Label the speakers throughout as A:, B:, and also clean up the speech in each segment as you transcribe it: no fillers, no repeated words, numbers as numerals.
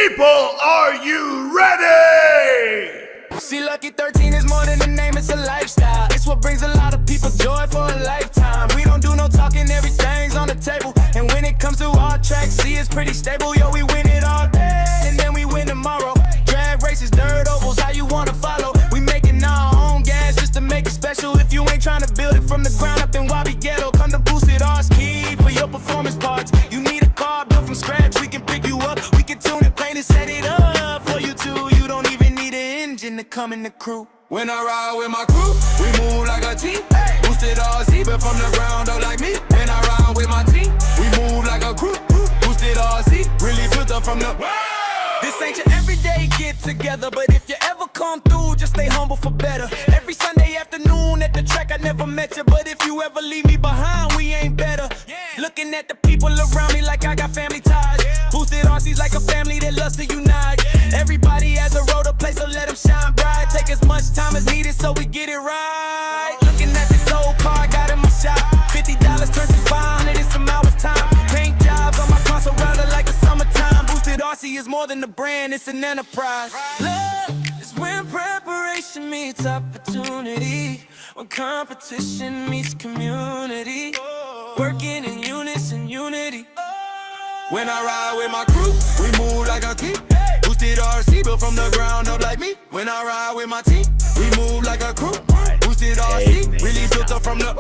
A: People, are you ready?
B: See, Lucky 13 is more than a name, it's a lifestyle. It's what brings a lot of people joy for a lifetime. We don't do no talking, everything's on the table. And when it comes to our tracks, see, it's pretty stable. Yo, we win it all day, and then we win tomorrow. Drag races, dirt ovals, how you wanna follow. We making our own gas just to make it special. If you ain't trying to build it from the ground up in Wabi Ghetto, come to Boosted R's Key for your performance parts. You need a car built from scratch, we can pick you up. We can tune it, paint it, set it up for you too. You don't even need an engine to come in the crew. When I ride with my crew, we move like a team. Boosted RC, but from the ground up like me. When I ride with my team, we move like a crew. Boosted RC, really built up from the. This ain't your everyday get together, but if you ever come through, just stay humble for better. Every Sunday afternoon at the track, I never met you, but if you ever leave me behind, we ain't better. Looking at the people around me like I got family ties. Boosted RC's like a family that loves to unite. Everybody has a role to play, so let them shine bright. Take as much time as needed so we get it right. Looking at this old car I got in my shop. $50 turns to 500 in some hours time. Paint jobs on my console rather like the summertime. Boosted RC is more than a brand, it's an enterprise. Love is when preparation meets opportunity. When competition meets community. Working in unison, unity. When I ride with my crew, we move like a team. Boosted RC, built from the ground up like me. When I ride with my team, we move like a crew. Boosted RC, really built up from the.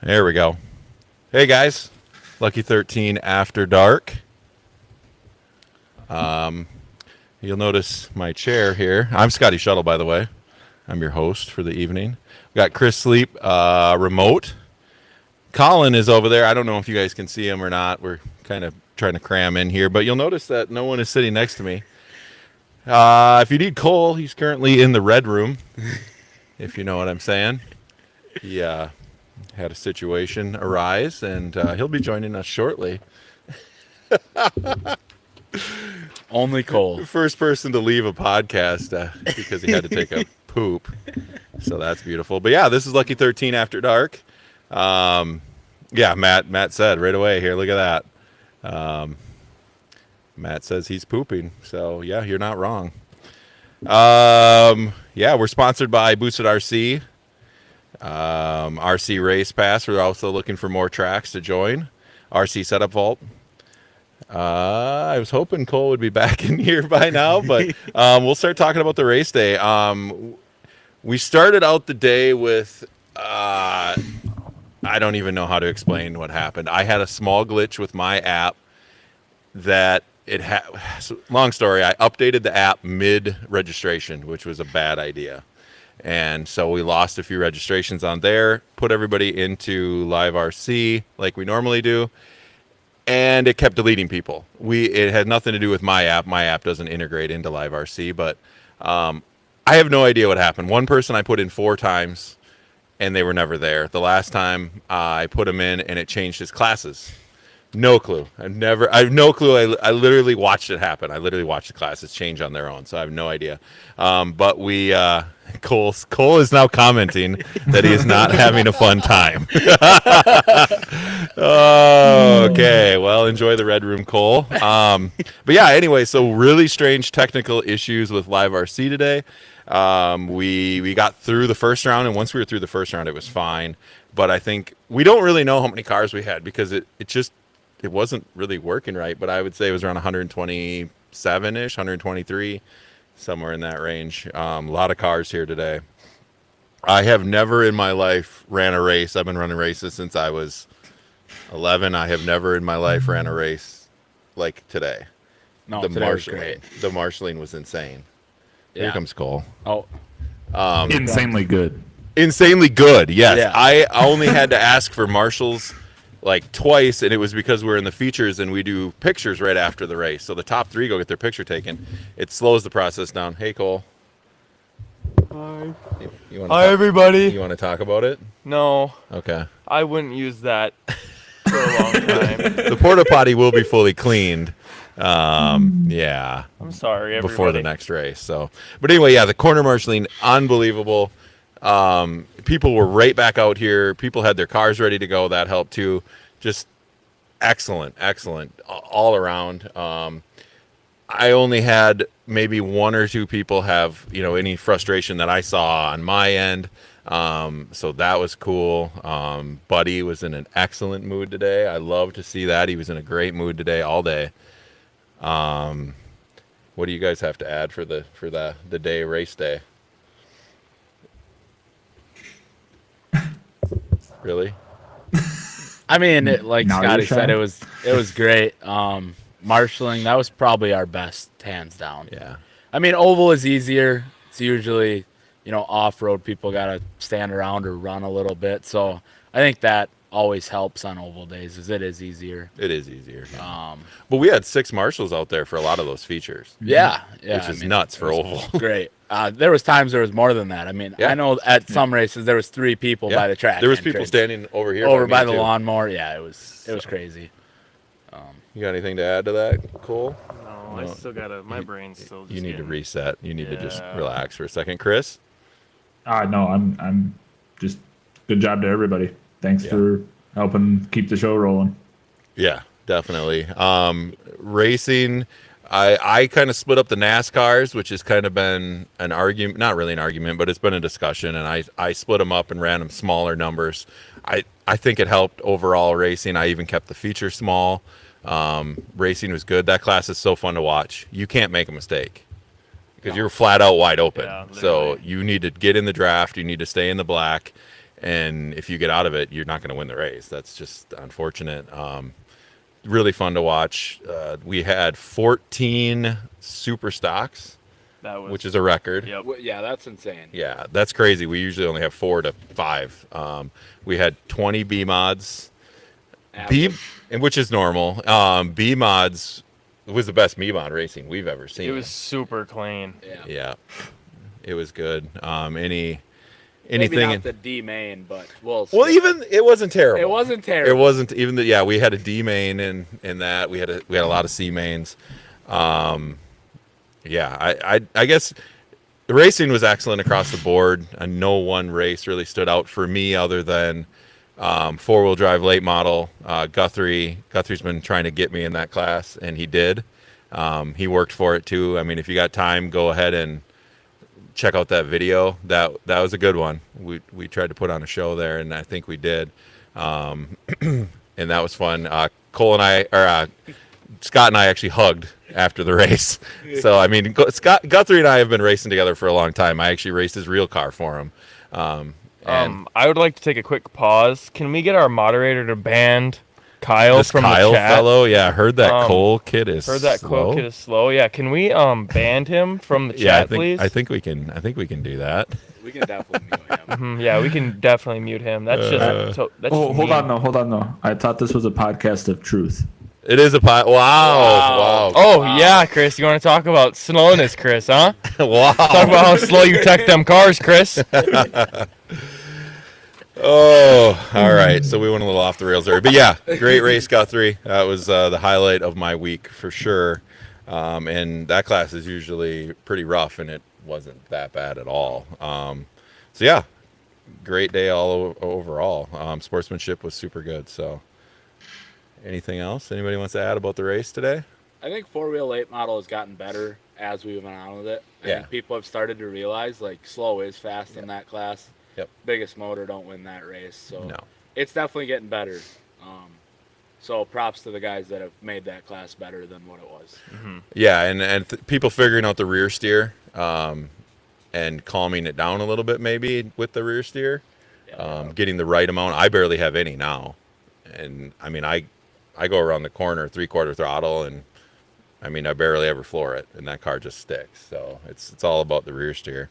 C: There we go. Hey guys, Lucky 13 After Dark. You'll notice my chair here. I'm Scotty Shuttle, by the way. I'm your host for the evening. We got Chris Sleep remote. Colin is over there. I don't know if you guys can see him or not. We're kind of trying to cram in here, but you'll notice that no one is sitting next to me. If you need Cole, he's currently in the red room, if you know what I'm saying. Yeah. Had a situation arise, and he'll be joining us shortly.
D: Only Cole.
C: First person to leave a podcast because he had to take a poop. So that's beautiful. But yeah, this is Lucky 13 After Dark. Yeah, Matt said right away here, look at that. Matt says he's pooping. So yeah, you're not wrong. Yeah, we're sponsored by Boosted RC. RC Race Pass. We're also looking for more tracks to join. RC Setup Vault. I was hoping Cole would be back in here by now, but we'll start talking about the race day. We started out the day with I don't even know how to explain what happened. I had a small glitch with my app that long story, I updated the app mid-registration, which was a bad idea. And so we lost a few registrations on there, put everybody into Live RC like we normally do, and it kept deleting people. It had nothing to do with my app. My app doesn't integrate into Live RC, but I have no idea what happened. One person I put in 4 times, and they were never there. The last time I put him in, and it changed his classes. No clue. I have no clue. I literally watched it happen. I literally watched the classes change on their own, so I have no idea. But Cole is now commenting that he is not having a fun time. Oh, okay. Well, enjoy the red room, Cole. But yeah, anyway, so really strange technical issues with Live RC today. We got through the first round, and once we were through the first round, it was fine. But I think we don't really know how many cars we had because it wasn't really working right. But I would say it was around 127-ish, 123, somewhere in that range. A lot of cars here today. I have never in my life ran a race. I've been running races since I was 11. I have never in my life ran a race like today.
D: No,
C: the
D: today was great.
C: The marshalling was insane.
D: Yeah.
C: Here comes Cole.
D: Oh,
E: Insanely good.
C: Insanely good, yes.
D: Yeah.
C: I only had to ask for marshals like twice, and it was because we're in the features and we do pictures right after the race. So the top 3 go get their picture taken. It slows the process down. Hey, Cole. You
F: Hi, everybody.
C: You want to talk about it?
F: No,
C: Okay.
F: I wouldn't use that for a long time.
C: The porta potty will be fully cleaned. Yeah.
F: I'm sorry, everybody.
C: Before the next race. So, but anyway, yeah, the corner marshaling, unbelievable. People were right back out here. People had their cars ready to go. That helped too. Just excellent all around. I only had maybe one or two people have, any frustration that I saw on my end. So that was cool. Buddy was in an excellent mood today. I love to see that. He was in a great mood today all day. What do you guys have to add for the day, race day? Really?
D: I mean, like
E: Now
D: Scotty
E: you're
D: said,
E: trying?
D: it was great. Marshalling, that was probably our best, hands down.
C: Yeah.
D: I mean, oval is easier. It's usually, off-road people got to stand around or run a little bit. So I think that always helps on oval days, as it is easier.
C: It is easier. But we had 6 marshals out there for a lot of those features.
D: Yeah.
C: Which is nuts for oval.
D: Great. There was times there was more than that. I mean,
C: Yeah.
D: I know at some races there was 3 people by the track.
C: There was people
D: entrance.
C: standing over here.
D: over
C: me,
D: by the
C: too.
D: lawnmower. Yeah, it was crazy.
C: You got anything to add to that, Cole?
F: No, I still gotta. My brain's still. Just
C: You need to
F: getting-
C: reset. You need to just
F: Yeah.
C: relax for a second. Chris?
E: No, I'm just good job to everybody. Thanks for helping keep the show rolling.
C: Yeah, definitely. Racing, I kind of split up the NASCARs, which has kind of been an argument, not really an argument, but it's been a discussion, and I split them up and ran them smaller numbers. I think it helped overall racing. I even kept the feature small. Racing was good. That class is so fun to watch. You can't make a mistake because you're flat out wide open.
F: Yeah,
C: So
F: literally.
C: you need to get in the draft. You need to stay in the black. And if you get out of it, you're not going to win the race. That's just unfortunate. Really fun to watch. We had 14 super stocks,
F: That was.
C: which is a record.
F: Yep.
D: Yeah, that's insane.
C: Yeah, that's crazy. We usually only have 4 to 5. We had 20 B mods. B, and which is normal. B mods was the best B mod racing we've ever seen.
F: It was super clean.
C: Yeah, it was good.
D: Maybe
C: Anything?
D: not the D main, but
C: Well, even it wasn't terrible.
D: it wasn't terrible.
C: It wasn't even the. Yeah, we had a D main in that. We had a lot of C mains. Yeah, I guess the racing was excellent across the board. No one race really stood out for me other than 4-wheel drive late model. Guthrie's been trying to get me in that class, and he did. He worked for it too. I mean, if you got time, go ahead and check out that video. That was a good one. We tried to put on a show there, and I think we did. And that was fun. Cole and Scott and I actually hugged after the race. So I mean, Guthrie and I have been racing together for a long time. I actually raced his real car for him. And
F: I would like to take a quick pause. Can we get our moderator to ban Kyle
C: this
F: from
C: Kyle
F: the chat?
C: fellow, yeah, heard that Cole kid is
F: Heard that
C: slow.
F: Cole kid is slow. Yeah, can we ban him from the chat,
C: Yeah,
F: please?
C: I think we can do that.
D: We can definitely mute him.
F: Yeah, we can definitely mute him. That's just. That's
E: Oh,
F: just
E: hold
F: mean.
E: on, no. I thought this was a podcast of truth.
C: It is a pot. Wow.
F: Oh yeah, Chris, you want to talk about slowness, Chris? Huh?
C: Wow.
F: Talk about how slow you tech them cars, Chris.
C: Oh, all right. So we went a little off the rails there, but yeah, great race, Guthrie. That was the highlight of my week for sure. And that class is usually pretty rough, and it wasn't that bad at all. So yeah, great day overall. Sportsmanship was super good. So, anything else anybody wants to add about the race today?
D: I think 4-wheel late model has gotten better as we went on with it. I
C: Yeah.
D: think people have started to realize like slow is fast in that class.
C: Yep.
D: Biggest motor don't win that race, so
C: No.
D: it's definitely getting better. So props to the guys that have made that class better than what it was.
C: Yeah, and people figuring out the rear steer, and calming it down a little bit maybe with the rear steer, getting the right amount. I barely have any now, and I mean I go around the corner 3/4 throttle, and I mean I barely ever floor it, and that car just sticks. So it's all about the rear steer.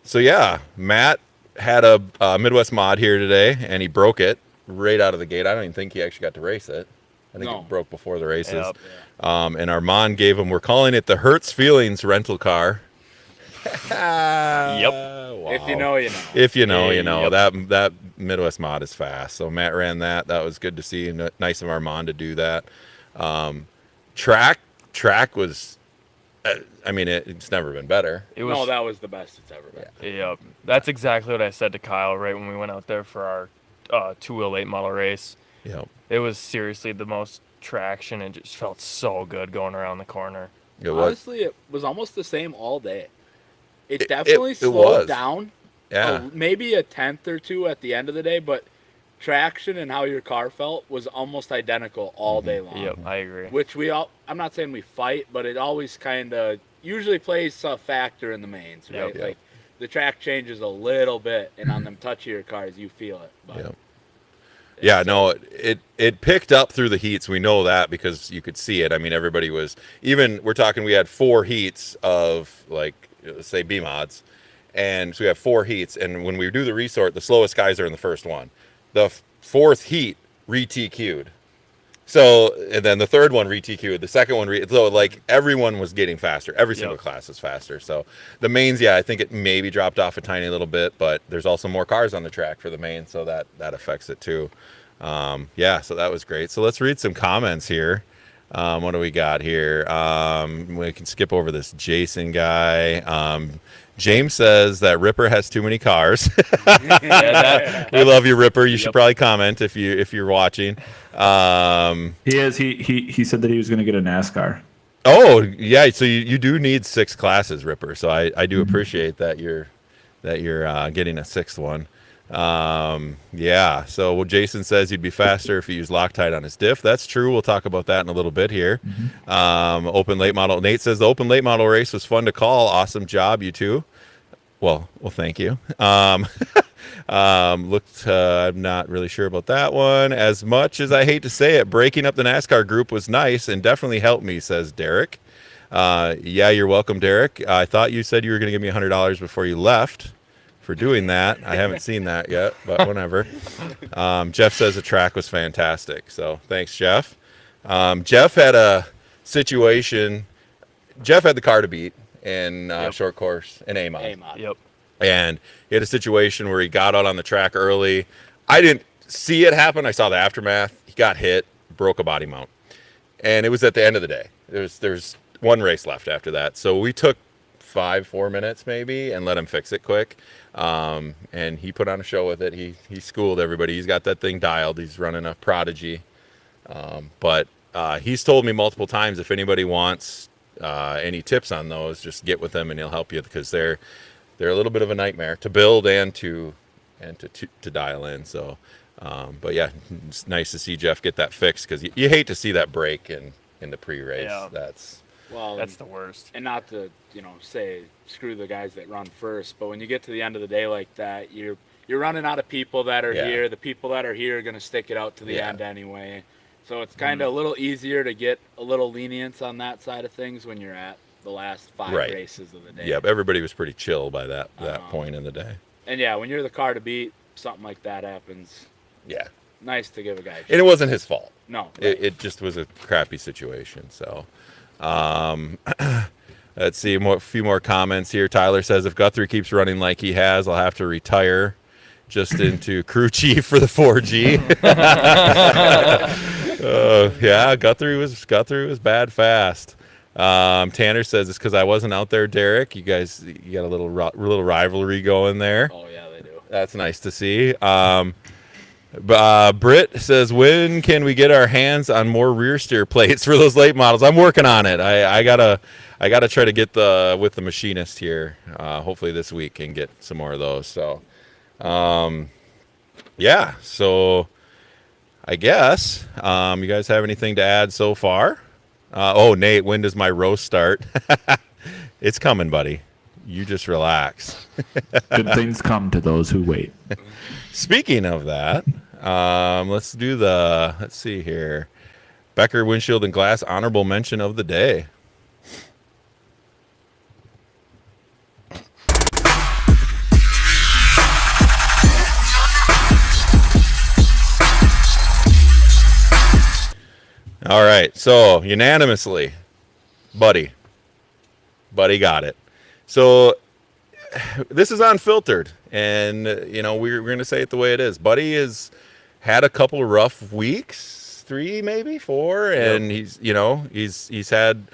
C: So yeah, Matt had a Midwest mod here today, and he broke it right out of the gate. I don't even think he actually got to race it. I think
D: No.
C: it broke before the races.
F: Yep.
C: And Armand gave him, we're calling it the Hertz Feelings rental car. Wow.
D: If you know, you know.
C: If you know, you know.
F: Yep.
C: That Midwest mod is fast. So Matt ran that. That was good to see. Nice of Armand to do that. Track was, I mean, it's never been better.
F: It was.
D: No, that was the best it's ever been.
F: Yep. That's exactly what I said to Kyle right when we went out there for our two-wheel late model race.
C: Yep.
F: It was seriously the most traction. It just felt so good going around the corner.
C: It was.
D: Honestly, it was almost the same all day. It
C: It-
D: definitely
C: it
D: slowed
C: was.
D: down.
C: Yeah.
D: Maybe a tenth or two at the end of the day, but traction and how your car felt was almost identical all day long.
F: Yep, I agree.
D: Which I'm not saying we fight, but it always kind of usually plays a factor in the mains, right?
F: Yep.
D: Like the track changes a little bit, and on them touchier cars, you feel it. But
C: Yep. Yeah, no, it picked up through the heats. We know that because you could see it. I mean, everybody was, even, we're talking, we had 4 heats of, like, say, B mods. And so we have 4 heats. And when we do the resort, the slowest guys are in the first one. The 4th heat re-TQ'd. So, and then the 3rd one re-TQ'd. The second one, so like everyone was getting faster. Every single
F: Yep.
C: class is faster. So the mains, yeah, I think it maybe dropped off a tiny little bit, but there's also more cars on the track for the main, so that affects it too. Yeah, so that was great. So let's read some comments here. What do we got here? We can skip over this Jason guy. James says that Ripper has too many cars. We love you, Ripper. You should probably comment if you're watching.
E: He is. He said that he was going to get a NASCAR.
C: Oh yeah, so you do need 6 classes, Ripper. So I do appreciate that you're getting a 6th one. Yeah. So Jason says he'd be faster if he used Loctite on his diff. That's true. We'll talk about that in a little bit here. Open late model. Nate says the open late model race was fun to call. Awesome job, you two. Well, thank you. I'm not really sure about that one. As much as I hate to say it, breaking up the NASCAR group was nice and definitely helped me, says Derek. Yeah, you're welcome, Derek. I thought you said you were going to give me $100 before you left for doing that. I haven't seen that yet, but whatever. Jeff says the track was fantastic. So thanks, Jeff. Jeff had a situation. Jeff had the car to beat in short course in A-Mod.
D: A-Mod.
F: Yep.
C: And he had a situation where he got out on the track early. I didn't see it happen. I saw the aftermath. He got hit, broke a body mount. And it was at the end of the day. There's one race left after that. So we took 4 minutes maybe and let him fix it quick. And he put on a show with it. He schooled everybody. He's got that thing dialed. He's running a Prodigy. But he's told me multiple times, if anybody wants any tips on those, just get with him and he'll help you, because they're a little bit of a nightmare to build and to dial in. So, but yeah, it's nice to see Jeff get that fixed, because you hate to see that break in the pre-race.
F: Yeah.
C: That's
F: That's the worst.
D: And not to say screw the guys that run first, but when you get to the end of the day like that, you're running out of people that are here. The people that are here are going to stick it out to the end anyway. So it's kind of a little easier to get a little lenience on that side of things when you're at the last 5 races of the day.
C: Yep, everybody was pretty chill by that point in the day.
D: And yeah, when you're the car to beat, something like that happens.
C: Yeah,
D: Nice to give a guy a
C: and it wasn't his fault.
D: No.
C: It just was a crappy situation. So, let's see, a few more comments here. Tyler says, if Guthrie keeps running like he has, I'll have to retire just into crew chief for the 4G. Yeah, Guthrie was bad fast. Tanner says it's because I wasn't out there, Derek. You got a little rivalry going there.
D: Oh yeah, they do.
C: That's nice to see. Britt says, when can we get our hands on more rear steer plates for those late models? I'm working on it. I gotta try to get with the machinist here. Hopefully this week and get some more of those. So, yeah. So I guess you guys have anything to add so far? Nate, when does my roast start? It's coming, buddy. You just relax.
E: Good things come to those who wait.
C: Speaking of that, let's see here. Becker Windshield and Glass honorable mention of the day. All right, so unanimously, Buddy got it. So this is unfiltered, and we're going to say it the way it is. Buddy has had a couple rough weeks, 3 maybe 4, and he's had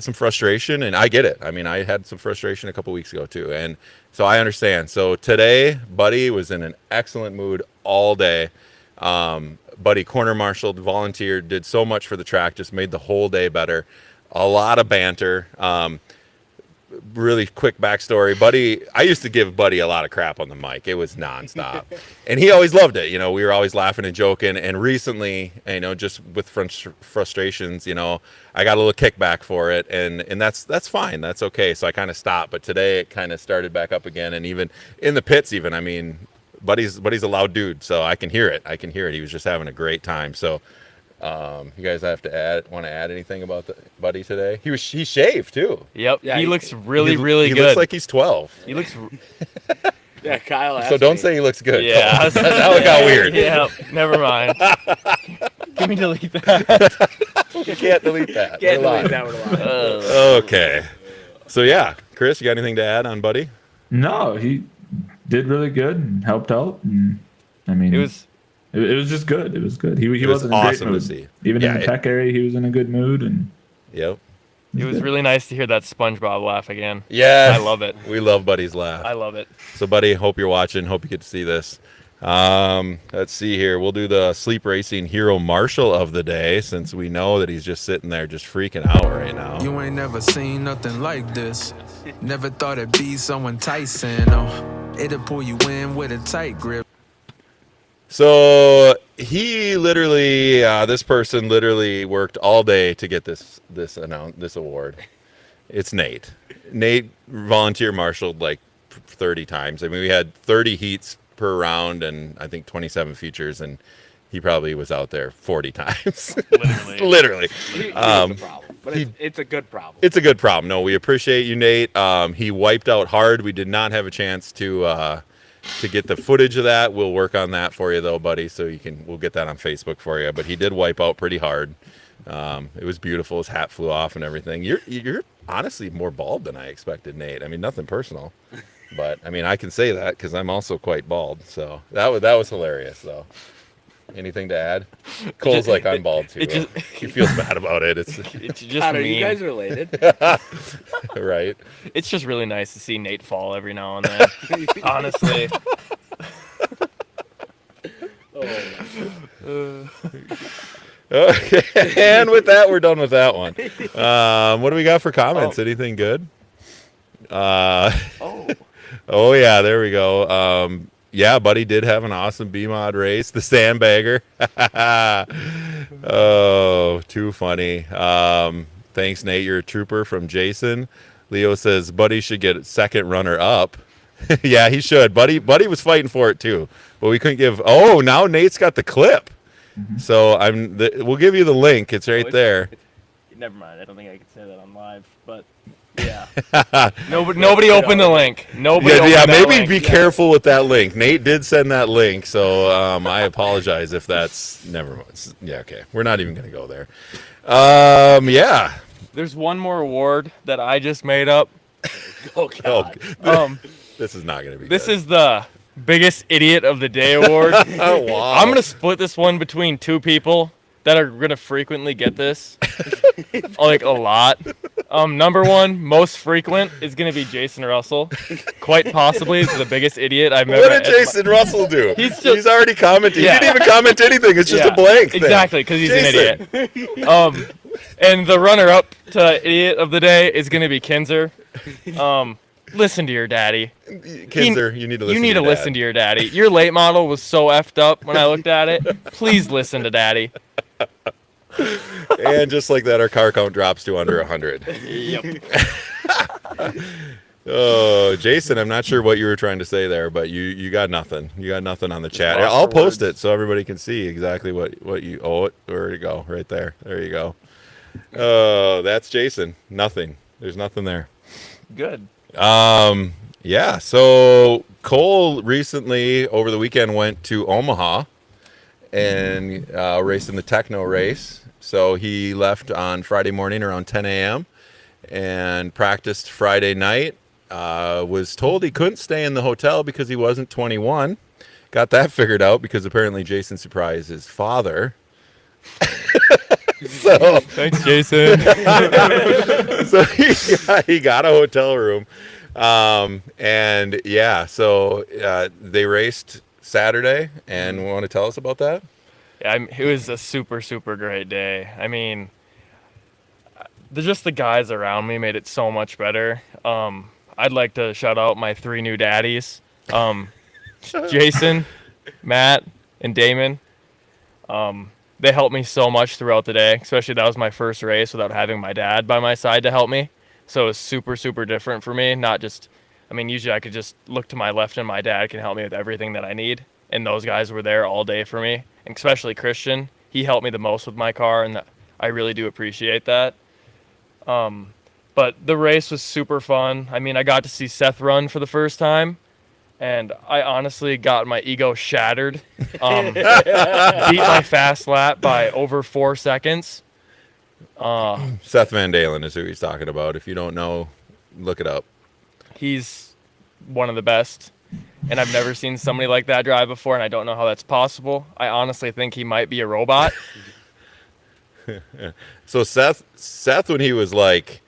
C: some frustration, and I get it. I mean, I had some frustration a couple weeks ago too, and so I understand. So today, Buddy was in an excellent mood all day. Buddy corner marshaled, volunteered, did so much for the track, just made the whole day better. A lot of banter. Really quick backstory. Buddy, I used to give Buddy a lot of crap on the mic. It was nonstop. And he always loved it. We were always laughing and joking. And recently, just with frustrations, I got a little kickback for it. And that's fine. That's okay. So I kind of stopped. But today it kind of started back up again. And even in the pits, I mean, Buddy's a loud dude. So I can hear it. He was just having a great time. So you guys want to add anything about Buddy today? He shaved too.
F: Yep.
D: Yeah,
F: he looks really good.
C: He looks like he's 12.
F: He looks.
D: Yeah, Kyle asked
C: So don't
D: me.
C: say he looks good.
F: Yeah.
C: Now it got weird.
F: Yeah. Never mind. Can we delete that?
C: You can't delete that.
D: Can't
C: We're
D: delete
C: live.
D: that one alive.
C: Okay. So yeah, Chris, you got anything to add on Buddy?
E: No, he did really good and helped out. And I mean,
F: It was.
E: it was just good. It was good. He
C: was
E: wasn't in a great
C: awesome to
E: mood.
C: see.
E: Even
C: Yeah,
E: in the tech area, he was in a good mood. And
C: Yep.
F: It was really nice to hear that SpongeBob laugh again.
C: Yeah.
F: I love it.
C: We love Buddy's laugh.
F: I love it.
C: So, Buddy, hope you're watching. Hope you get to see this. Let's see here. We'll do the Sleep Racing Hero Marshal of the day, since we know that he's just sitting there just freaking out right now.
G: You ain't never seen nothing like this. Never thought it'd be so enticing. Oh, it'll pull you in with a tight grip.
C: So he literally, this person literally worked all day to get this award. It's Nate. Nate volunteer marshaled like 30 times. I mean, we had 30 heats per round, and I think 27 features, and he probably was out there 40 times. Literally.
D: It's a problem, but it's a good problem.
C: It's a good problem. No, we appreciate you, Nate. He wiped out hard. We did not have a chance to get the footage of that. We'll work on that for you though, buddy. So we'll get that on Facebook for you. But he did wipe out pretty hard. It was beautiful. His hat flew off and everything. You're honestly more bald than I expected, Nate. I mean, nothing personal, but I mean, I can say that because I'm also quite bald. So that was hilarious though. Anything to add? Cole's like, I'm bald too. He feels bad about it. It's
F: just
D: God, are
F: mean.
D: you guys related?
C: right.
F: It's just really nice to see Nate fall every now and then. Honestly.
C: Okay, and with that, we're done with that one. What do we got for comments? Anything good? Oh yeah, there we go. Yeah, Buddy did have an awesome B-Mod race. The Sandbagger. Oh, too funny. Thanks, Nate. You're a trooper from Jason. Leo says Buddy should get second runner up. Yeah, he should. Buddy was fighting for it too, but we couldn't give. Oh, now Nate's got the clip. Mm-hmm. So we'll give you the link. It's right there.
F: Never mind. I don't think I can say that on live, but yeah. Nobody opened the link. Nobody.
C: Yeah.
F: Maybe
C: Link. Be careful with that link. Nate did send that link, so I apologize if that's never mind. Yeah. Okay. We're not even gonna go there. Yeah.
F: There's one more award that I just made up.
D: Oh God.
C: This is not gonna be.
F: This
C: good.
F: is the biggest idiot of the day award.
C: Oh, wow.
F: I'm gonna split this one between two people that are gonna frequently get this, like a lot. Number one, most frequent, is gonna be Jason Russell. Quite possibly the biggest idiot I've ever.
C: What did Jason Russell do?
F: He's
C: already commented.
F: Yeah.
C: He didn't even comment anything. It's just a blank thing.
F: Exactly, because he's an idiot. And the runner-up to idiot of the day is gonna be Kinzer. Listen to your daddy.
C: Kinzer, you need to listen.
F: You need to listen to your daddy. Your late model was so effed up when I looked at it. Please listen to daddy.
C: And just like that, our car count drops to under 100.
F: Yep.
C: Oh, Jason, I'm not sure what you were trying to say there, but you got nothing. You got nothing on the chat. I'll post it so everybody can see exactly what you. Oh, where'd it go? Right there. There you go. Oh, that's Jason. Nothing. There's nothing there.
F: Good.
C: Yeah. So Cole recently over the weekend went to Omaha and raced in the Techno race. So he left on Friday morning around 10 a.m. and practiced Friday night. was told he couldn't stay in the hotel because he wasn't 21. Got that figured out because apparently Jason surprised his father. So
F: Thanks, Jason.
C: so he got a hotel room. And yeah, so they raced Saturday, and want to tell us about that?
F: Yeah, it was a super, super great day. I mean, just the guys around me made it so much better. I'd like to shout out my 3 new daddies, Jason, Matt, and Damon. They helped me so much throughout the day, especially that was my first race without having my dad by my side to help me. So it was super, super different for me. Not just, I mean, usually I could just look to my left and my dad can help me with everything that I need. And those guys were there all day for me, and especially Christian. He helped me the most with my car, and I really do appreciate that. But the race was super fun. I mean, I got to see Seth run for the first time, and I honestly got my ego shattered. Beat my fast lap by over 4 seconds.
C: Seth Van Dalen is who he's talking about. If you don't know, look it up.
F: He's one of the best, and I've never seen somebody like that drive before, and I don't know how that's possible. I honestly think he might be a robot.
C: So Seth, when he was like,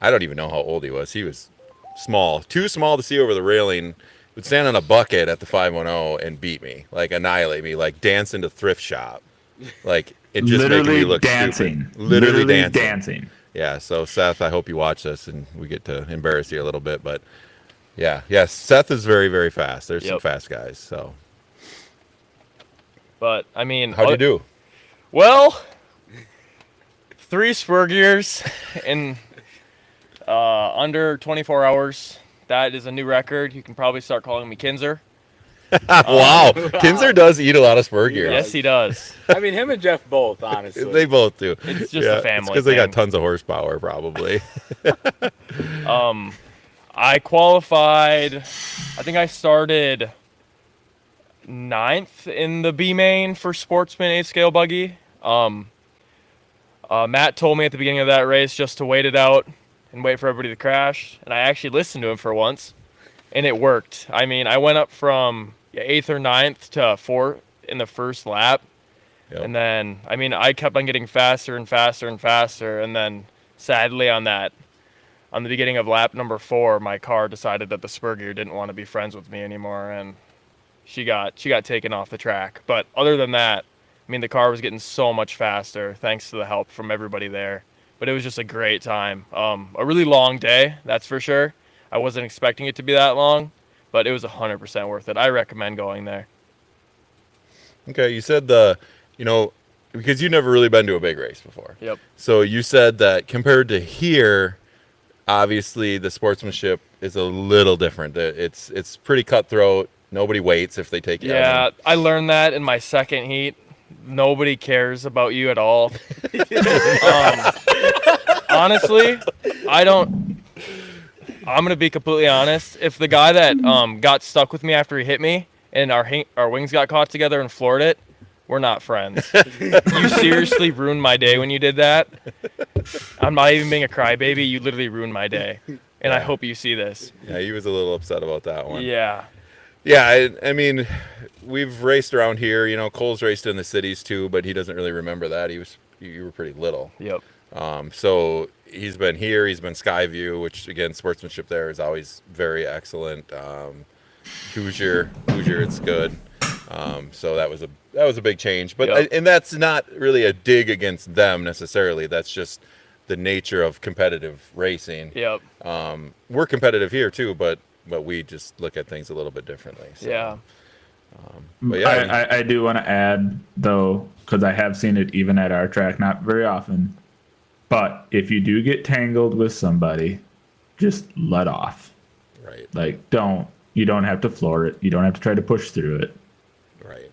C: I don't even know how old he was. He was small, too small to see over the railing. Would stand on a bucket at the 510 and beat me, like annihilate me, like dance into thrift shop, like it just making me look
E: dancing,
C: stupid. Literally
E: dancing.
C: Yeah. So Seth, I hope you watch this and we get to embarrass you a little bit, but yeah, Seth is very, very fast. There's some fast guys. So,
F: but I mean,
C: how'd you do?
F: Well, 3 spur gears in under 24 hours. That is a new record. You can probably start calling me Kinzer.
C: Wow. Kinzer does eat a lot of spur gears.
F: Yes, he does.
D: I mean, him and Jeff both, honestly.
C: They both do.
F: It's just a family
C: because they got
F: thing.
C: tons of horsepower, probably.
F: I qualified, I think I started 9th in the B main for Sportsman 8-scale buggy. Matt told me at the beginning of that race just to wait it out and wait for everybody to crash. And I actually listened to him for once, and it worked. I mean, I went up from 8th or 9th to 4th in the first lap. Yep. And then, I mean, I kept on getting faster and faster and faster. And then, sadly, on the beginning of lap number 4, my car decided that the spur gear didn't want to be friends with me anymore, and she got taken off the track. But other than that, I mean, the car was getting so much faster thanks to the help from everybody there. But it was just a great time. A really long day, that's for sure. I wasn't expecting it to be that long, but it was 100% worth it. I recommend going there.
C: Okay, you said because you've never really been to a big race before.
F: Yep.
C: So you said that compared to here, obviously the sportsmanship is a little different. It's pretty cutthroat. Nobody waits if they take you out.
F: Yeah, I learned that in my second heat. Nobody cares about you at all. Honestly, I'm going to be completely honest. If the guy that got stuck with me after he hit me and our wings got caught together and floored it, we're not friends. You seriously ruined my day when you did that. I'm not even being a crybaby. You literally ruined my day. And I hope you see this.
C: Yeah, he was a little upset about that one.
F: Yeah.
C: Yeah, I mean, we've raced around here. Cole's raced in the cities too, but he doesn't really remember that. You were pretty little.
F: Yep.
C: So he's been here. He's been Skyview, which again, sportsmanship there is always very excellent. Hoosier, it's good. So that was a big change. But and that's not really a dig against them necessarily. That's just the nature of competitive racing.
F: Yep.
C: We're competitive here too, but we just look at things a little bit differently. So.
F: Yeah.
C: But yeah,
E: I do want to add, though, because I have seen it even at our track, not very often, but if you do get tangled with somebody, just let off.
C: Right.
E: Like, you don't have to floor it. You don't have to try to push through it.
C: Right.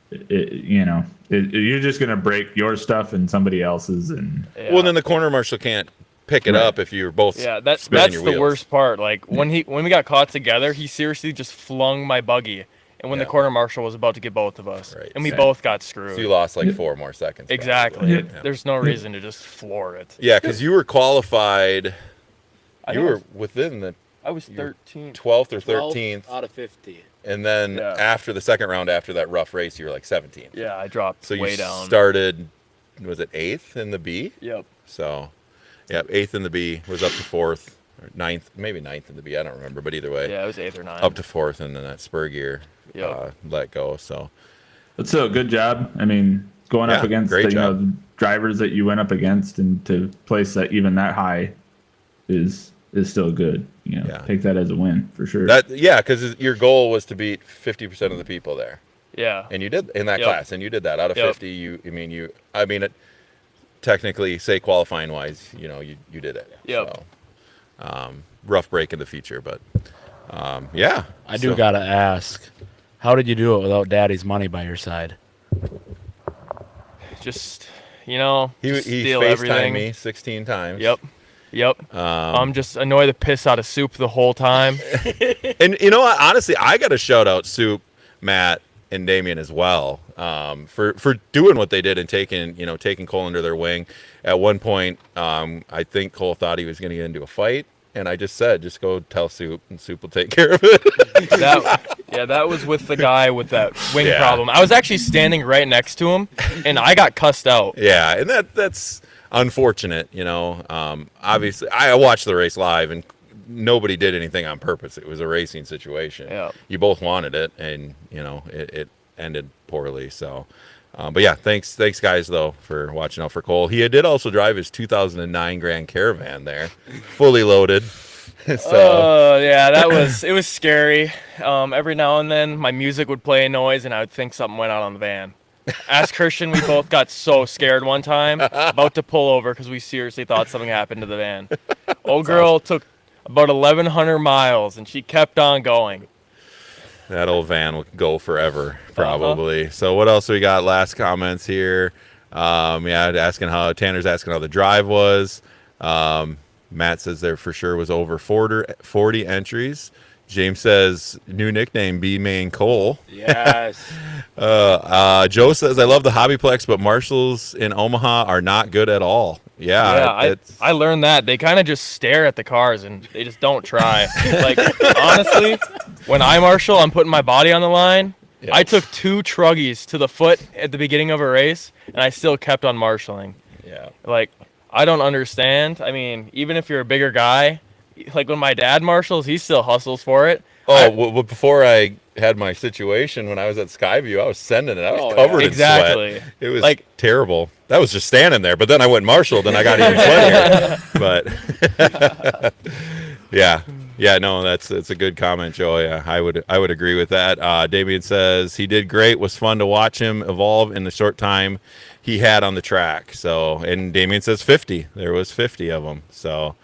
E: You're just going to break your stuff and somebody else's. And
C: Well, then the corner marshal can't pick it up if you're both
F: that's
C: your
F: the
C: wheels.
F: worst part. Like when we got caught together, he seriously just flung my buggy, and when the corner marshal was about to get both of us, and we both got screwed.
C: So you lost like 4 more seconds.
F: Exactly.
C: Yeah.
F: There's no reason to just floor it.
C: Yeah, because you were qualified. You were within the
F: I was 13.
C: 12th or
D: 12
C: 13th,
D: out of 50.
C: and then
F: Yeah.
C: after the second round, after that rough race, you were like 17th.
F: Yeah, I dropped
C: So you
F: way down.
C: started, was it 8th in the B?
F: Yep.
C: So, yeah, 8th in the B, was up to 4th, or 9th, maybe 9th in the B. I don't remember, but either way,
F: Yeah, it was 8th or 9th.
C: up to 4th, and then that spur gear
F: Yep.
C: let go. So,
E: But still, good job. I mean, going up
C: Yeah,
E: against
C: great
E: the,
C: job.
E: the drivers that you went up against and to place that even that high is still good.
C: Yeah.
E: Take that as a win for sure.
C: because your goal was to beat 50% of the people there.
F: Yeah.
C: And you did in that
F: Yep.
C: class, and you did that out of
F: Yep.
C: 50. Technically, say qualifying wise, you did it.
F: Yep.
C: So, rough break in the future, but yeah.
H: I do
C: So-
H: gotta ask, how did you do it without Daddy's money by your side?
F: Just,
C: He
F: just
C: he
F: steal
C: FaceTimed
F: everything.
C: me 16 times.
F: Yep. I'm just annoy the piss out of Soup the whole time.
C: And you know what? Honestly, I got to shout out Soup, Matt, and Damien as well for doing what they did and taking Cole under their wing. At one point, I think Cole thought he was going to get into a fight, and I just said, just go tell Soup, and Soup will take care of it.
F: That was with the guy with that wing
C: Yeah.
F: problem. I was actually standing right next to him, and I got cussed out.
C: Yeah, and that's unfortunate. Obviously, I watched the race live, and nobody did anything on purpose. It was a racing situation.
F: Yeah.
C: You both wanted it, and it ended poorly. So, but yeah, thanks guys though for watching out for Cole. He did also drive his 2009 Grand Caravan there, fully loaded. So
F: Yeah, it was scary. Every now and then, my music would play a noise, and I would think something went out on the van. Ask Christian, we both got so scared one time, about to pull over because we seriously thought something happened to the van. Old girl took about 1,100 miles, and she kept on going.
C: that old van will go forever, probably. So what else we got? Last comments here. Tanner's asking how the drive was. Matt says there for sure was over 40 entries. James says new nickname B Main Cole.
D: Yes.
C: Joe says I love the Hobbyplex, but Marshalls in Omaha are not good at all.
F: Yeah, I learned that. They kind of just stare at the cars and they just don't try. Like, honestly, when I marshal, I'm putting my body on the line.
C: Yeah.
F: I took 2 truggies to the foot at the beginning of a race, and I still kept on marshaling.
C: Yeah.
F: Like, I don't understand. I mean, even if you're a bigger guy, like when my dad marshals, he still hustles for it.
C: Well, before I had my situation when I was at Skyview, I was sending it. I was covered in
F: exactly.
C: sweat. It was
F: Like-
C: terrible. That was just standing there. But then I went marshaled, and I got even sweatier. But yeah, no, that's a good comment, Joe. Yeah, I would agree with that. Damien says he did great. Was fun to watch him evolve in the short time he had on the track. So, and Damien says 50. There was 50 of them. So.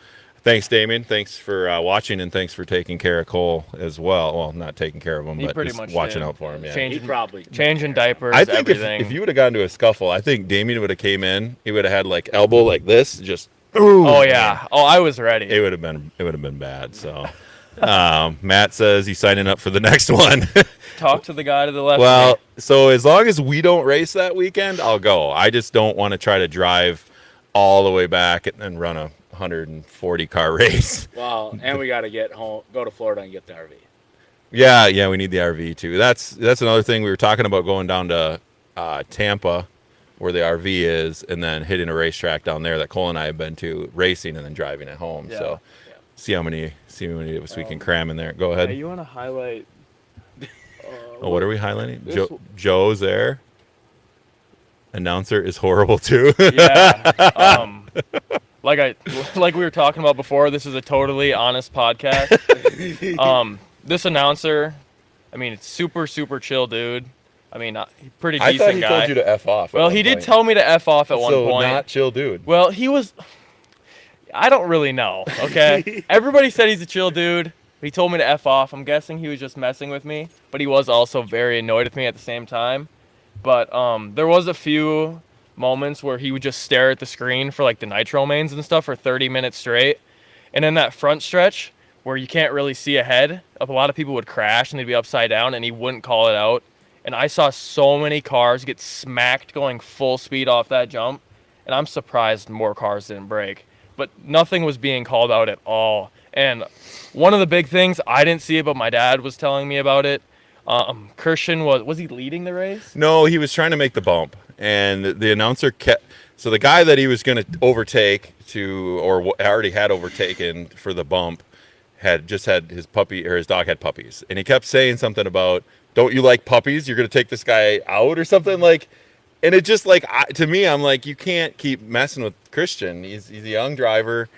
C: Thanks, Damien. Thanks for watching, and thanks for taking care of Cole as well. Well, not taking care of him,
F: He
C: but
F: pretty
C: just
F: much
C: watching
F: did.
C: out for him. Yeah.
F: Changing diapers,
C: I think
F: everything.
C: if you would have gotten to a scuffle, I think Damien would have came in. He would have had like elbow like this, just.
F: Oh yeah. Oh, I was ready.
C: It would have been bad. So, Matt says he's signing up for the next one.
F: Talk to the guy to the left.
C: Well,
F: of me.
C: so as long as we don't race that weekend, I'll go. I just don't want to try to drive all the way back and then run a 140 car race.
D: Well, and we got to go to Florida and get the RV.
C: Yeah, we need the RV too. That's another thing. We were talking about going down to Tampa, where the RV is, and then hitting a racetrack down there that Cole and I have been to, racing and then driving it home.
F: Yeah.
C: So see how many of us we can cram in there. Go ahead.
F: Hey, you want to highlight?
C: What are we highlighting?
F: This
C: Joe's there. Announcer is horrible too.
F: Yeah. Like we were talking about before, this is a totally honest podcast. This announcer, I mean, it's super chill dude. I mean, pretty
C: I
F: decent
C: thought he
F: guy.
C: told you to F off.
F: Well, he did tell me to F off at one point.
C: Not chill dude.
F: Well, he was. I don't really know. Okay, everybody said he's a chill dude. He told me to F off. I'm guessing he was just messing with me, but he was also very annoyed with me at the same time. But there was a few moments where he would just stare at the screen for like the nitro mains and stuff for 30 minutes straight. And in that front stretch where you can't really see ahead, a lot of people would crash and they'd be upside down and he wouldn't call it out. And I saw so many cars get smacked going full speed off that jump. And I'm surprised more cars didn't break. But nothing was being called out at all. And one of the big things, I didn't see it, but my dad was telling me about it. Christian was he leading the race?
C: No, he was trying to make the bump, and the announcer kept. So the guy that he was going to overtake already had overtaken for the bump, had his puppy or his dog had puppies, and he kept saying something about, "Don't you like puppies? You're going to take this guy out or something like." And it just like to me, I'm like, you can't keep messing with Christian. He's a young driver.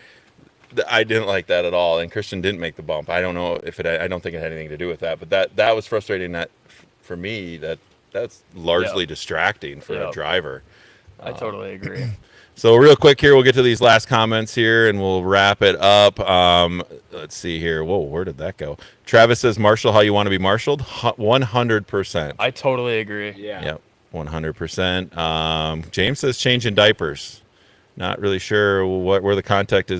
C: I didn't like that at all, and Christian didn't make the bump. I don't know if I don't think it had anything to do with that, but that was frustrating. That for me, that's largely distracting for a driver.
F: I totally agree.
C: So real quick here, we'll get to these last comments here, and we'll wrap it up. Let's see here. Whoa, where did that go? Travis says, "Marshall, how you want to be marshaled?" 100%.
F: I totally agree.
D: Yeah.
C: Yep, 100%. James says, "Changing diapers." Not really sure where the context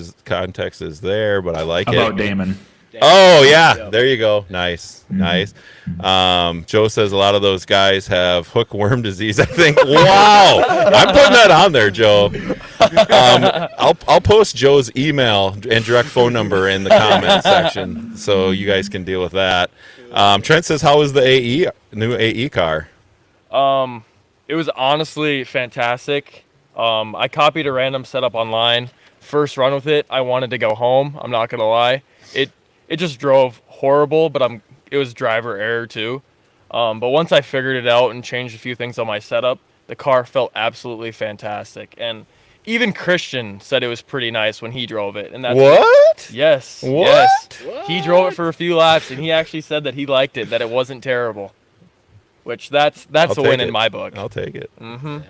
C: is there, but I like it.
E: About Damon.
C: Oh yeah, there you go. Nice. Joe says a lot of those guys have hookworm disease. I think. Wow, I'm putting that on there, Joe. I'll post Joe's email and direct phone number in the comments section, so you guys can deal with that. Trent says, "How was the new AE car?"
F: It was honestly fantastic. I copied a random setup online. First run with it, I wanted to go home. I'm not gonna lie. It just drove horrible, but it was driver error too. But once I figured it out and changed a few things on my setup, the car felt absolutely fantastic. And even Christian said it was pretty nice when he drove it. And that's
C: What?
F: Yes.
C: What?
F: Yes. He drove it for a few laps, and he actually said that he liked it, that it wasn't terrible. Which that's a win in my book.
C: I'll take it. Mm-hmm.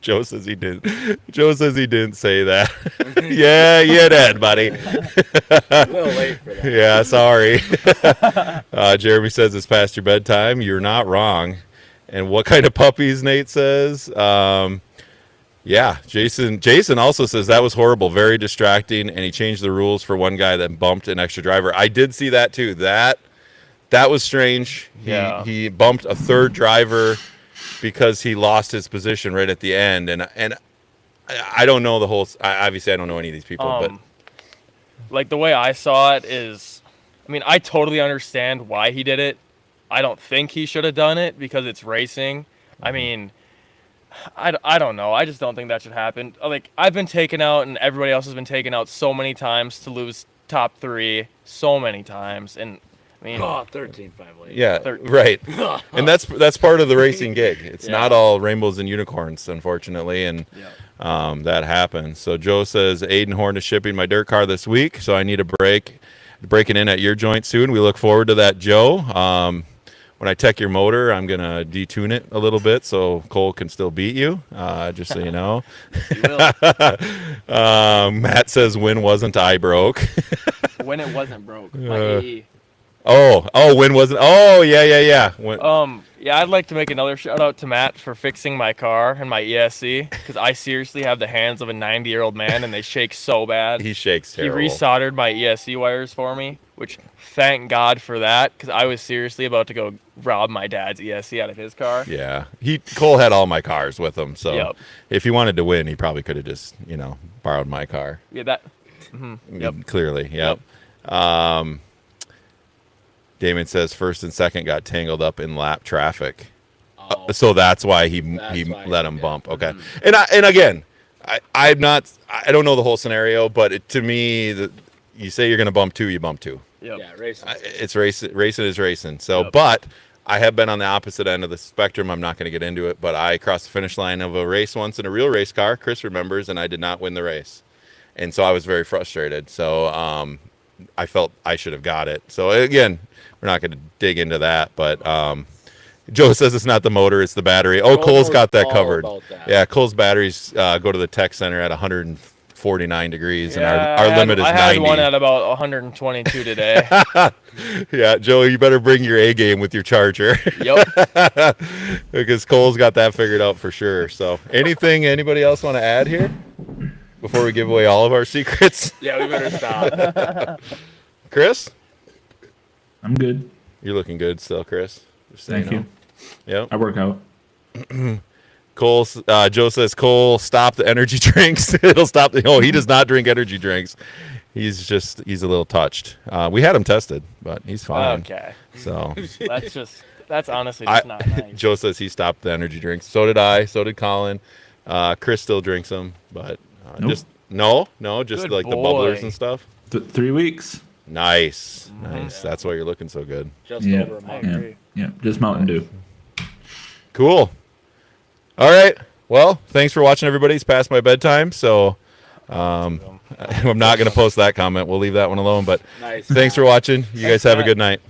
C: Joe says he didn't. Joe says he didn't say that. Yeah, you did, buddy.
D: A little late for that.
C: Yeah, sorry. Jeremy says it's past your bedtime. You're not wrong. And what kind of puppies? Nate says. Yeah, Jason also says that was horrible, very distracting, and he changed the rules for one guy that bumped an extra driver. I did see that too. That was strange. He bumped a third driver because he lost his position right at the end, and I don't know the whole. Obviously, I don't know any of these people, but
F: like the way I saw it is, I mean, I totally understand why he did it. I don't think he should have done it because it's racing. I mean, I don't know. I just don't think that should happen. Like, I've been taken out, and everybody else has been taken out so many times to lose top 3 so many times, and. I mean,
D: 13-5 late.
C: yeah, right. And that's part of the racing gig. It's not all rainbows and unicorns, unfortunately, and that happens. So Joe says Aiden Horn is shipping my dirt car this week, so I need a break. Breaking in at your joint soon. We look forward to that, Joe. When I tech your motor, I'm gonna detune it a little bit so Cole can still beat you. Just so you know. Matt says when wasn't I broke?
F: When it wasn't broke. My AE.
C: When wasn't? Oh, yeah. When,
F: yeah, I'd like to make another shout out to Matt for fixing my car and my ESC, because I seriously have the hands of a 90-year-old man, and they shake so bad.
C: He shakes terrible.
F: He resoldered my ESC wires for me, which thank God for that, because I was seriously about to go rob my dad's ESC out of his car.
C: Yeah, Cole had all my cars with him, so
F: Yep.
C: if he wanted to win, he probably could have just borrowed my car.
F: Yeah, that. Yep.
C: Clearly, yep. Damon says first and second got tangled up in lap traffic, so that's why he let him bump. Okay, and again, I don't know the whole scenario, but to me, you say you're going to bump 2, you bump 2.
F: Yep.
D: Yeah, racing.
C: It's racing is racing. So, but I have been on the opposite end of the spectrum. I'm not going to get into it, but I crossed the finish line of a race once in a real race car. Chris remembers, and I did not win the race, and so I was very frustrated. So I felt I should have got it. So again, we're not going to dig into that, but Joe says it's not the motor, it's the battery. Oh, Cole's got that covered. Yeah, Cole's batteries go to the tech center at 149 degrees, and our limit is 90.
F: I had one at about 122 today.
C: Yeah, Joe, you better bring your A game with your charger.
F: Yep.
C: Because Cole's got that figured out for sure. So anybody else want to add here before we give away all of our secrets?
D: Yeah, we better stop.
C: Chris?
E: I'm good.
C: You're looking good still, Chris. Just so
E: Thank you.
C: Yep.
E: I work out.
C: Joe says, Cole, stop the energy drinks. It'll stop he does not drink energy drinks. He's a little touched. We had him tested, but he's fine.
F: Okay.
C: So
F: That's honestly just not nice.
C: Joe says he stopped the energy drinks. So did I. So did Colin. Chris still drinks them, but
E: Nope.
C: just
F: Good
C: like the
F: boy.
C: bubblers and stuff.
E: 3 weeks.
C: Nice. That's why you're looking so good.
D: Just
E: Yeah.
D: over a month.
F: I
E: Yeah.
F: agree.
E: Yeah. Just Mountain Dew.
C: Cool. All right. Well, thanks for watching, everybody. It's past my bedtime, so I'm not going to post that comment. We'll leave that one alone. But
D: Nice.
C: thanks for watching. You guys have a
F: Matt.
C: good night.